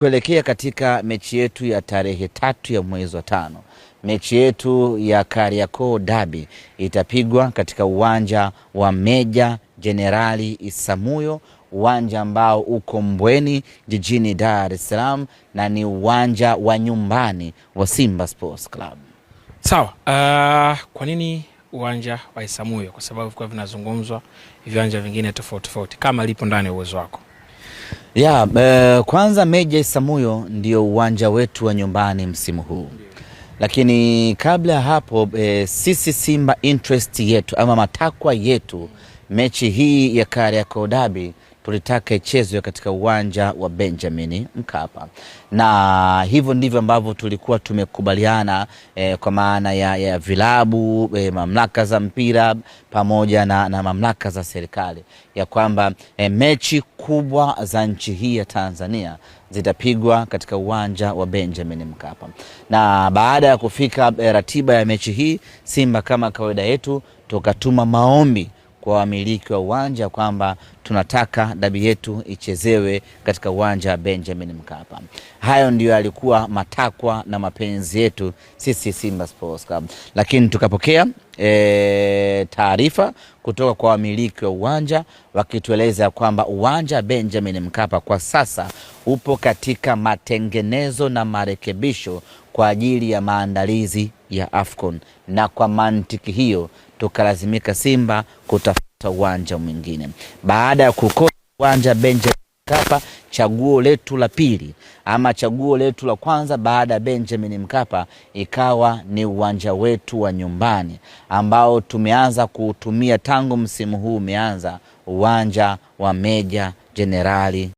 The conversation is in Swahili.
Kuelekea katika mechi yetu ya tarehe 3 ya mwezi wa 5, mechi yetu ya Kariakoo Derby itapigwa katika uwanja wa Meja Jenerali Isamuhyo, uwanja ambao uko Mbweni jijini Dar es Salaam, na ni uwanja wa nyumbani wa Simba Sports Club. Sawa, kwa nini uwanja wa Isamuhyo? Kwa sababu kwa vinazungumzwa viwanja vingine tofauti tofauti, kama lipo ndani ya uwezo wako. Kwanza Meja Isamuhyo ndio uwanja wetu wa nyumbani msimu huu. Lakini kabla ya hapo sisi Simba interest yetu ama matakwa yetu, mechi hii ya Kariakoo Derby tulitaka ichezwe katika uwanja wa Benjamin Mkapa, na hivyo ndivyo ambavyo tulikuwa tumekubaliana kwa maana ya vilabu, mamlaka za mpira pamoja na mamlaka za serikali, ya kwamba mechi kubwa za nchi hii ya Tanzania zitapigwa katika uwanja wa Benjamin Mkapa. Na baada ya kufika ratiba ya mechi hii, Simba kama kawaida yetu tukatuma maombi kwa wamiliki wa uwanja kwamba tunataka dabi yetu ichezewe katika uwanja wa Benjamin Mkapa. Hayo ndio yalikuwa matakwa na mapenzi yetu sisi Simba Sports Club. Lakini tukapokea taarifa kutoka kwa wamiliki wa uwanja wakitueleza kwamba uwanja wa Benjamin Mkapa kwa sasa upo katika matengenezo na marekebisho kwa ajili ya maandalizi ya AFCON, na kwa mantiki hiyo tukalazimika Simba kutafuta uwanja mwingine. Baada ya kukosa uwanja Benjamin Mkapa, chaguo letu la pili ama chaguo letu la kwanza baada ya Benjamin Mkapa ikawa ni uwanja wetu wa nyumbani ambao tumeanza kuutumia tangu msimu huu umeanza, uwanja wa Meja Jenerali